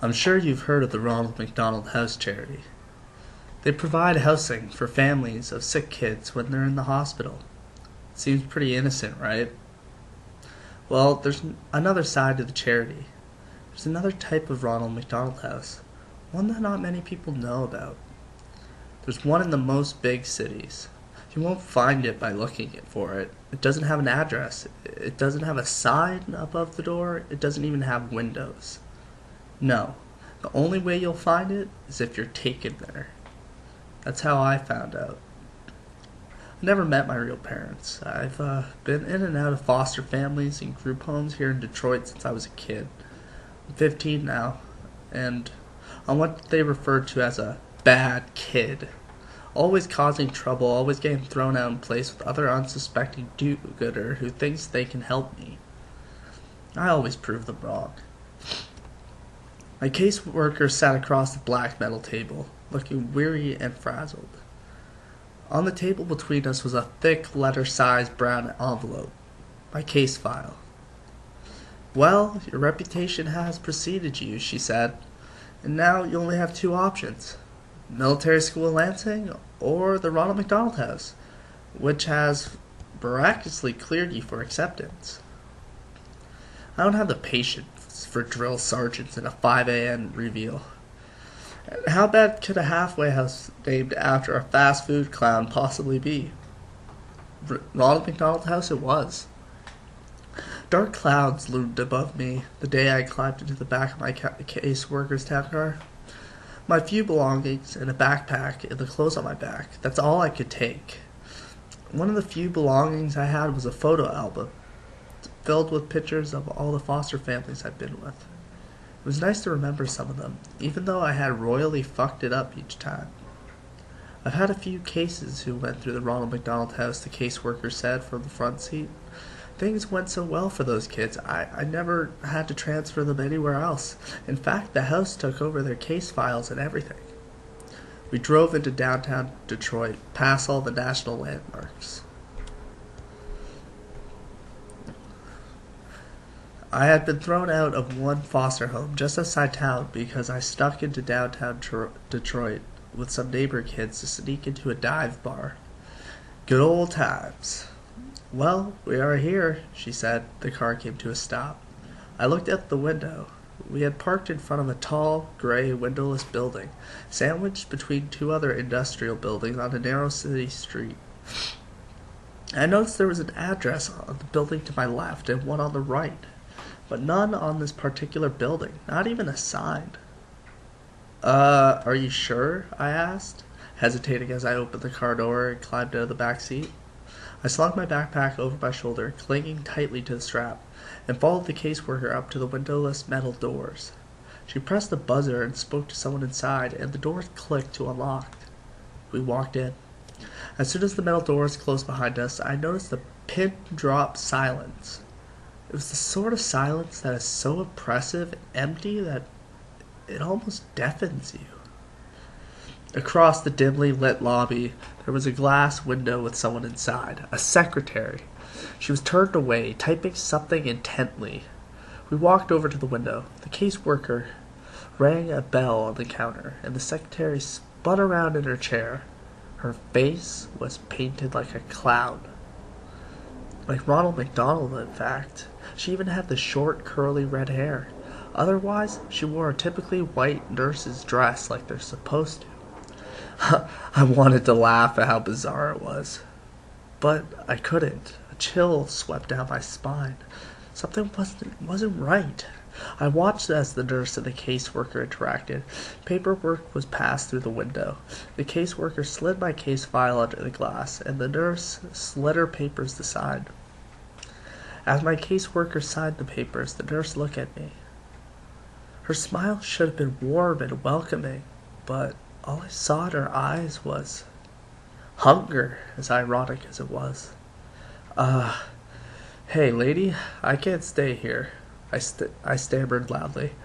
I'm sure you've heard of the Ronald McDonald House Charity. They provide housing for families of sick kids when they're in the hospital. Seems pretty innocent, right? Well, there's another side to the charity. There's another type of Ronald McDonald House, one that not many people know about. There's one in the most big cities. You won't find it by looking for it. It doesn't have an address. It doesn't have a sign above the door. It doesn't even have windows. No, the only way you'll find it is if you're taken there. That's how I found out. I never met my real parents. I've been in and out of foster families and group homes here in Detroit since I was a kid. I'm 15 now, and I'm what they refer to as a bad kid. Always causing trouble, always getting thrown out in place with other unsuspecting do-gooder who thinks they can help me. I always prove them wrong. My caseworker sat across the black metal table, looking weary and frazzled. On the table between us was a thick, letter-sized brown envelope, my case file. "Well, your reputation has preceded you," she said, "and now you only have two options. Military school in Lansing or the Ronald McDonald House, which has miraculously cleared you for acceptance." I don't have the patience for drill sergeants in a 5 a.m. reveal. And how bad could a halfway house named after a fast food clown possibly be? Ronald McDonald House it was. Dark clouds loomed above me the day I climbed into the back of my caseworker's town car. My few belongings and a backpack and the clothes on my back. That's all I could take. One of the few belongings I had was a photo album filled with pictures of all the foster families I'd been with. It was nice to remember some of them, even though I had royally fucked it up each time. I've had a few cases who went through the Ronald McDonald House, the caseworker said from the front seat. Things went so well for those kids, I never had to transfer them anywhere else. In fact, the house took over their case files and everything. We drove into downtown Detroit, past all the national landmarks. I had been thrown out of one foster home just outside town because I snuck into downtown Detroit with some neighbor kids to sneak into a dive bar. Good old times. "Well, we are here," she said. The car came to a stop. I looked out the window. We had parked in front of a tall, gray, windowless building, sandwiched between two other industrial buildings on a narrow city street. I noticed there was an address on the building to my left and one on the right, but none on this particular building, not even a sign. Are you sure?" I asked, hesitating as I opened the car door and climbed out of the back seat. I slung my backpack over my shoulder, clinging tightly to the strap, and followed the caseworker up to the windowless metal doors. She pressed the buzzer and spoke to someone inside, and the doors clicked to unlock. We walked in. As soon as the metal doors closed behind us, I noticed a pin-drop silence. It was the sort of silence that is so oppressive and empty that it almost deafens you. Across the dimly lit lobby, there was a glass window with someone inside, a secretary. She was turned away, typing something intently. We walked over to the window. The caseworker rang a bell on the counter, and the secretary spun around in her chair. Her face was painted like a clown. Like Ronald McDonald, in fact. She even had the short, curly red hair. Otherwise, she wore a typically white nurse's dress like they're supposed to. I wanted to laugh at how bizarre it was, but I couldn't. A chill swept down my spine. Something wasn't right. I watched as the nurse and the caseworker interacted. Paperwork was passed through the window. The caseworker slid my case file under the glass, and the nurse slid her papers to sign. As my caseworker signed the papers, the nurse looked at me. Her smile should have been warm and welcoming, but all I saw in her eyes was hunger, as ironic as it was. Hey, lady, I can't stay here," I stammered loudly.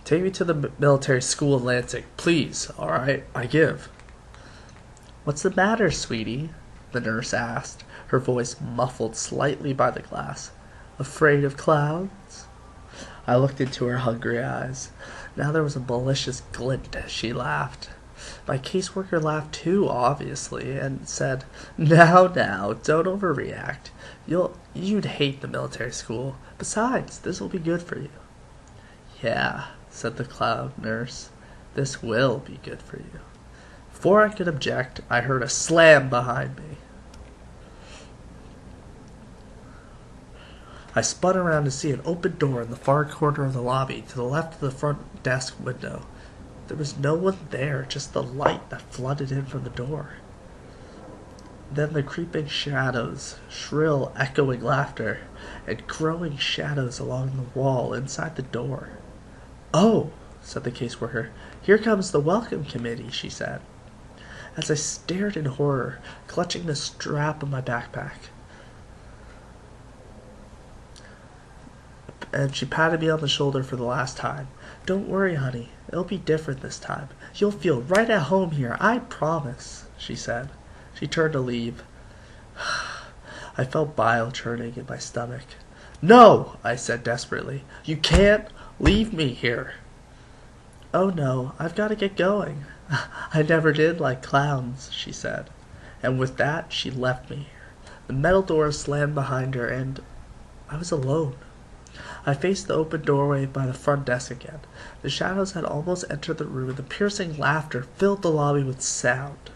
"Take me to the military school in Lansing, please, all right? I give." "What's the matter, sweetie?" the nurse asked, her voice muffled slightly by the glass. "Afraid of clowns?" I looked into her hungry eyes. Now there was a malicious glint as she laughed. My caseworker laughed too, obviously, and said, Now, don't overreact. You'd hate the military school. Besides, this will be good for you. Yeah, said the clown nurse. This will be good for you. Before I could object, I heard a slam behind me. I spun around to see an open door in the far corner of the lobby to the left of the front desk window. There was no one there, just the light that flooded in from the door. Then the creeping shadows, shrill, echoing laughter, and growing shadows along the wall inside the door. Oh, said the caseworker. Here comes the welcome committee, she said. As I stared in horror, clutching the strap of my backpack. And she patted me on the shoulder for the last time. Don't worry, honey. It'll be different this time. You'll feel right at home here, I promise, she said. She turned to leave. I felt bile churning in my stomach. No, I said desperately. You can't leave me here. Oh no, I've got to get going. I never did like clowns, she said. And with that, she left me. The metal door slammed behind her, and I was alone. I faced the open doorway by the front desk again. The shadows had almost entered the room, and the piercing laughter filled the lobby with sound.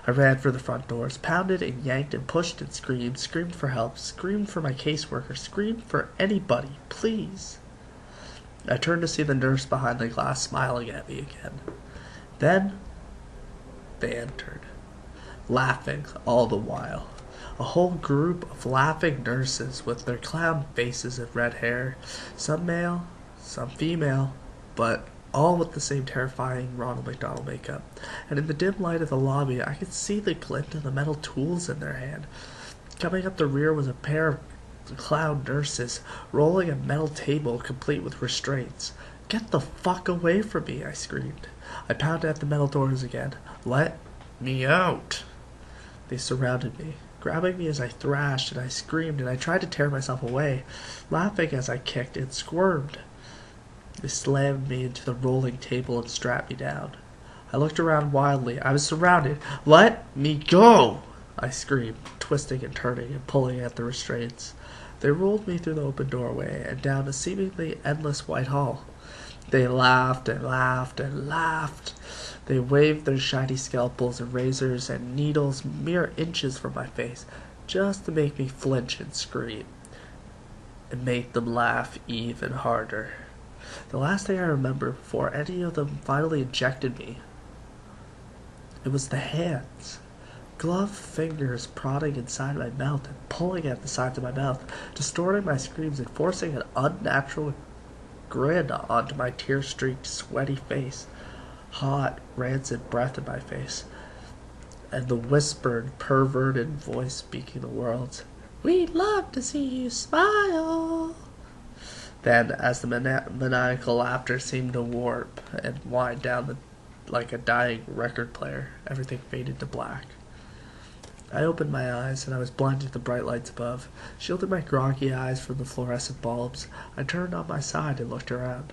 I ran for the front doors, pounded and yanked and pushed and screamed for help, screamed for my caseworker, screamed for anybody, please. I turned to see the nurse behind the glass smiling at me again. Then they entered, laughing all the while. A whole group of laughing nurses with their clown faces and red hair, some male, some female, but all with the same terrifying Ronald McDonald makeup. And in the dim light of the lobby, I could see the glint of the metal tools in their hand. Coming up the rear was a pair of clown nurses, rolling a metal table complete with restraints. Get the fuck away from me, I screamed. I pounded at the metal doors again. Let me out. They surrounded me, grabbing me as I thrashed and I screamed, and I tried to tear myself away, laughing as I kicked and squirmed. They slammed me into the rolling table and strapped me down. I looked around wildly. I was surrounded. Let me go! I screamed, twisting and turning and pulling at the restraints. They rolled me through the open doorway and down a seemingly endless white hall. They laughed and laughed and laughed. They waved their shiny scalpels and razors and needles mere inches from my face, just to make me flinch and scream. It made them laugh even harder. The last thing I remember before any of them finally ejected me, it was the hands. Gloved fingers prodding inside my mouth and pulling at the sides of my mouth, distorting my screams and forcing an unnatural grin onto my tear-streaked, sweaty face. Hot, rancid breath in my face, and the whispered, perverted voice speaking the words, We'd love to see you smile. Then, as the maniacal laughter seemed to warp and wind down like a dying record player, everything faded to black. I opened my eyes, and I was blinded to the bright lights above, shielding my groggy eyes from the fluorescent bulbs. I turned on my side and looked around.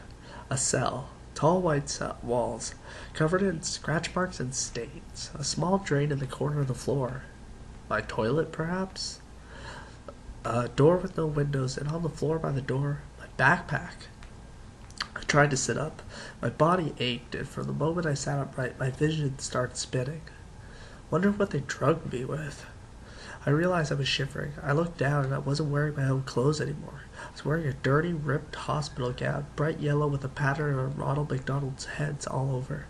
A cell. Tall white walls, covered in scratch marks and stains. A small drain in the corner of the floor. My toilet, perhaps? A door with no windows, and on the floor by the door, my backpack. I tried to sit up. My body ached, and from the moment I sat upright, my vision started spinning. Wonder what they drugged me with. I realized I was shivering. I looked down, and I wasn't wearing my own clothes anymore. I was wearing a dirty, ripped hospital gown, bright yellow with a pattern of Ronald McDonald's heads all over.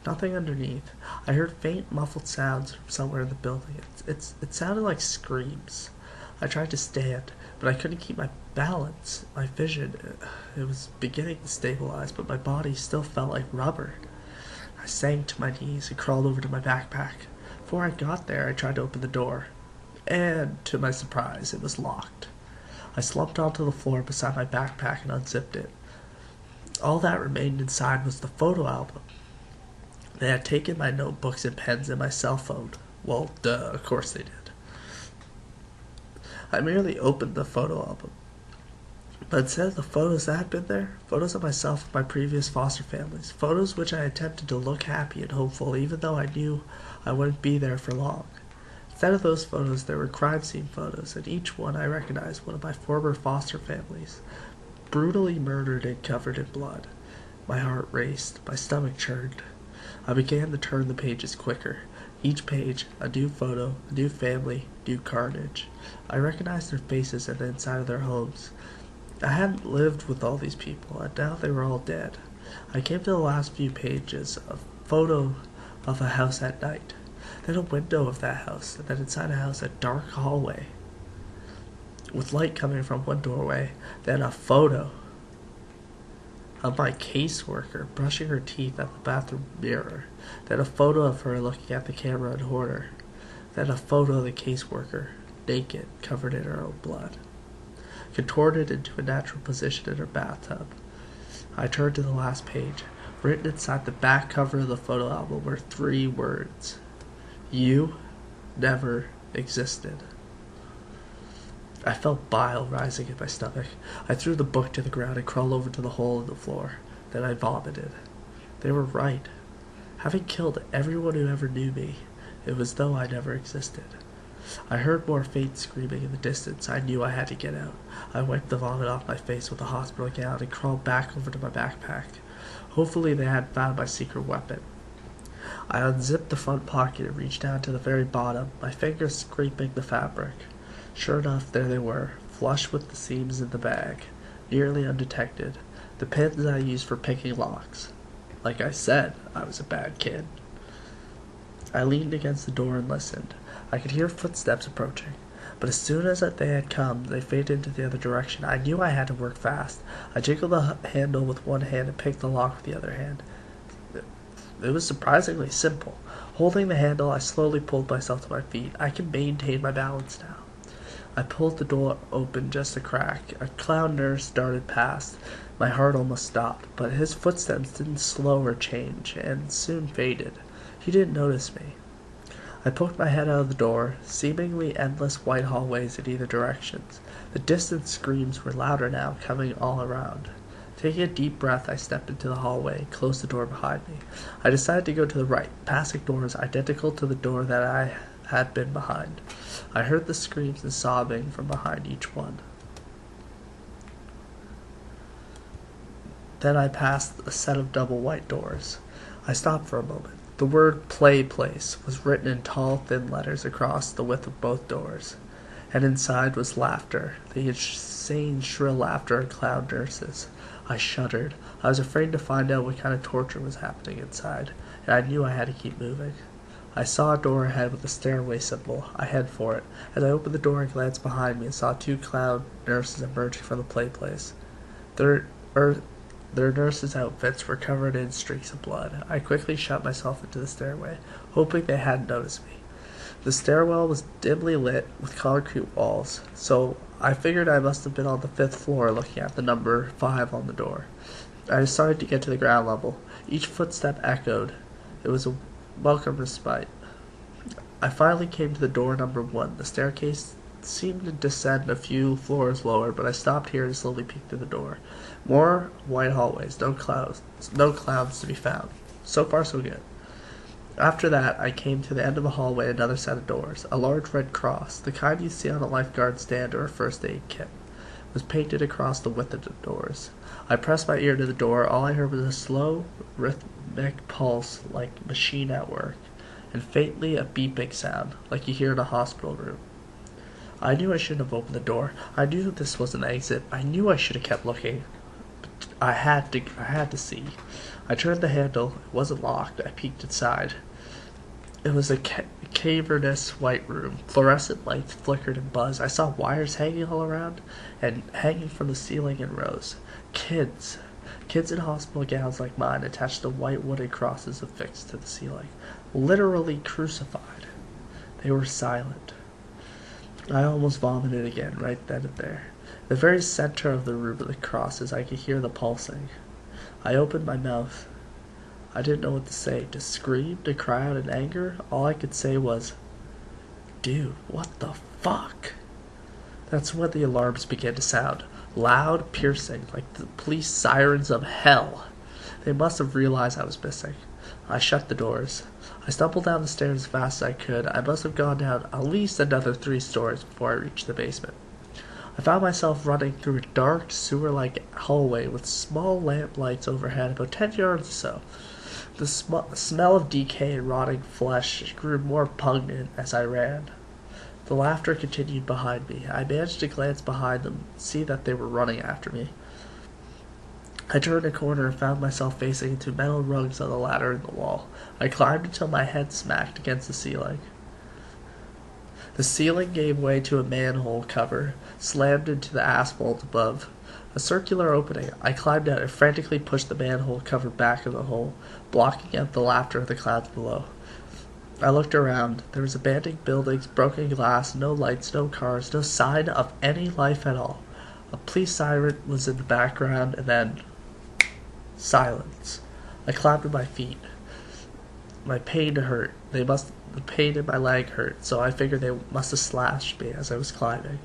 Nothing underneath. I heard faint, muffled sounds from somewhere in the building. It sounded like screams. I tried to stand, but I couldn't keep my balance. My vision, it was beginning to stabilize, but my body still felt like rubber. I sank to my knees and crawled over to my backpack. Before I got there, I tried to open the door, and to my surprise, it was locked. I slumped onto the floor beside my backpack and unzipped it. All that remained inside was the photo album. They had taken my notebooks and pens and my cell phone. Well, duh, of course they did. I merely opened the photo album. But instead of the photos that had been there, photos of myself and my previous foster families, photos which I attempted to look happy and hopeful even though I knew I wouldn't be there for long. Instead of those photos, there were crime scene photos, and each one I recognized one of my former foster families, brutally murdered and covered in blood. My heart raced, my stomach churned. I began to turn the pages quicker. Each page, a new photo, a new family, new carnage. I recognized their faces and the inside of their homes. I hadn't lived with all these people, and now they were all dead. I came to the last few pages, a photo of a house at night, then a window of that house, and then inside a house a dark hallway with light coming from one doorway, then a photo of my caseworker brushing her teeth at the bathroom mirror, then a photo of her looking at the camera in horror, then a photo of the caseworker, naked, covered in her own blood, contorted into a natural position in her bathtub. I turned to the last page. Written inside the back cover of the photo album were 3 words. You never existed. I felt bile rising in my stomach. I threw the book to the ground and crawled over to the hole in the floor. Then I vomited. They were right. Having killed everyone who ever knew me, it was as though I never existed. I heard more faint screaming in the distance. I knew I had to get out. I wiped the vomit off my face with a hospital gown and crawled back over to my backpack. Hopefully they hadn't found my secret weapon. I unzipped the front pocket and reached down to the very bottom, my fingers scraping the fabric. Sure enough, there they were, flush with the seams in the bag, nearly undetected, the pins I used for picking locks. Like I said, I was a bad kid. I leaned against the door and listened. I could hear footsteps approaching, but as soon as they had come, they faded into the other direction. I knew I had to work fast. I jiggled the handle with one hand and picked the lock with the other hand. It was surprisingly simple. Holding the handle, I slowly pulled myself to my feet. I can maintain my balance now. I pulled the door open just a crack. A clown nurse darted past. My heart almost stopped, but his footsteps didn't slow or change, and soon faded. He didn't notice me. I poked my head out of the door, seemingly endless white hallways in either direction. The distant screams were louder now, coming all around. Taking a deep breath, I stepped into the hallway and closed the door behind me. I decided to go to the right, passing doors identical to the door that I had been behind. I heard the screams and sobbing from behind each one. Then I passed a set of double white doors. I stopped for a moment. The word "Play Place" was written in tall, thin letters across the width of both doors, and inside was laughter, the insane, shrill laughter of clown nurses. I shuddered. I was afraid to find out what kind of torture was happening inside, and I knew I had to keep moving. I saw a door ahead with a stairway symbol. I headed for it. As I opened the door and glanced behind me and saw 2 clown nurses emerging from the play place. Their nurses' outfits were covered in streaks of blood. I quickly shut myself into the stairway, hoping they hadn't noticed me. The stairwell was dimly lit with concrete walls, so I figured I must have been on the 5th floor looking at the number 5 on the door. I decided to get to the ground level. Each footstep echoed. It was a welcome respite. I finally came to the door number 1. The staircase seemed to descend a few floors lower, but I stopped here and slowly peeked through the door. More white hallways, no clowns to be found. So far, so good. After that, I came to the end of the hallway, another set of doors. A large red cross, the kind you see on a lifeguard stand or a first aid kit, was painted across the width of the doors. I pressed my ear to the door. All I heard was a slow, rhythmic pulse like machine at work, and faintly a beeping sound like you hear in a hospital room. I knew I shouldn't have opened the door. I knew this was an exit. I knew I should have kept looking. But I had to see. I turned the handle. It wasn't locked. I peeked inside. It was a cavernous white room. Fluorescent lights flickered and buzzed. I saw wires hanging all around and hanging from the ceiling in rows. Kids in hospital gowns like mine attached to white wooden crosses affixed to the ceiling. Literally crucified. They were silent. I almost vomited again right then and there. In the very center of the room of the crosses, I could hear the pulsing. I opened my mouth. I didn't know what to say. To scream, to cry out in anger. All I could say was, "Dude, what the fuck?" That's when the alarms began to sound. Loud, piercing, like the police sirens of hell. They must have realized I was missing. I shut the doors. I stumbled down the stairs as fast as I could. I must have gone down at least another 3 stories before I reached the basement. I found myself running through a dark, sewer-like hallway with small lamp lights overhead, about 10 yards or so. The smell of decay and rotting flesh grew more pungent as I ran. The laughter continued behind me. I managed to glance behind them and see that they were running after me. I turned a corner and found myself facing into metal rungs on the ladder in the wall. I climbed until my head smacked against the ceiling. The ceiling gave way to a manhole cover, slammed into the asphalt above. A circular opening. I climbed out and frantically pushed the manhole cover back in the hole, blocking out the laughter of the clouds below. I looked around. There was abandoned buildings, broken glass, no lights, no cars, no sign of any life at all. A police siren was in the background, and then silence. I climbed to my feet. My pain hurt. The pain in my leg hurt, so I figured they must have slashed me as I was climbing.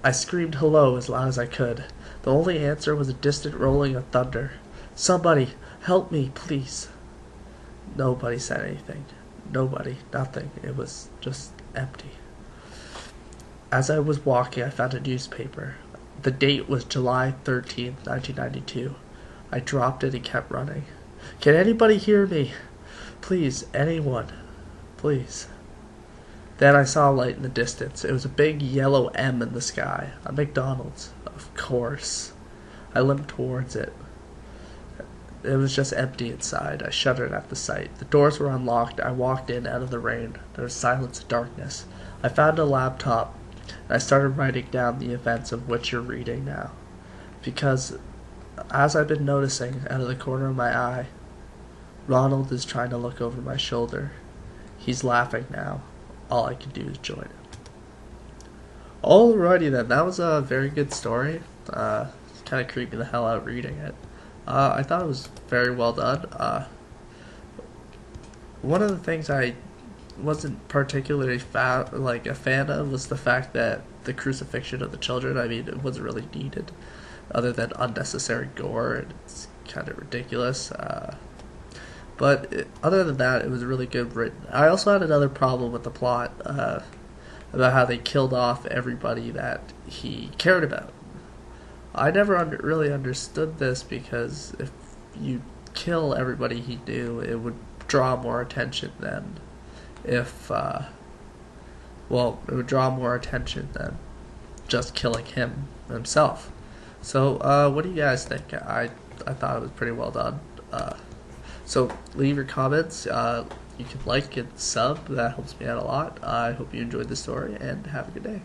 I screamed hello as loud as I could. The only answer was a distant rolling of thunder. Somebody, help me, please. Nobody said anything. Nobody, nothing. It was just empty. As I was walking, I found a newspaper. The date was July 13th, 1992. I dropped it and kept running. Can anybody hear me? Please, anyone. Please. Then I saw a light in the distance. It was a big yellow M in the sky. A McDonald's. Of course. I limped towards it. It was just empty inside. I shuddered at the sight. The doors were unlocked. I walked in out of the rain. There was silence and darkness. I found a laptop, and I started writing down the events of which you're reading now. Because, as I've been noticing out of the corner of my eye, Ronald is trying to look over my shoulder. He's laughing now. All I can do is join him. Alrighty then, that was a very good story. It's kind of creeped me the hell out reading it. I thought it was very well done. One of the things I wasn't particularly a fan of was the fact that the crucifixion of the children, I mean, it wasn't really needed, other than unnecessary gore, and it's kind of ridiculous. Other than that, it was really good written. I also had another problem with the plot, about how they killed off everybody that he cared about. I never really understood this, because if you kill everybody he knew, it would draw more attention than it would draw more attention than just killing him himself. So, what do you guys think? I thought it was pretty well done. So leave your comments. You can like and sub. That helps me out a lot. I hope you enjoyed the story, and have a good day.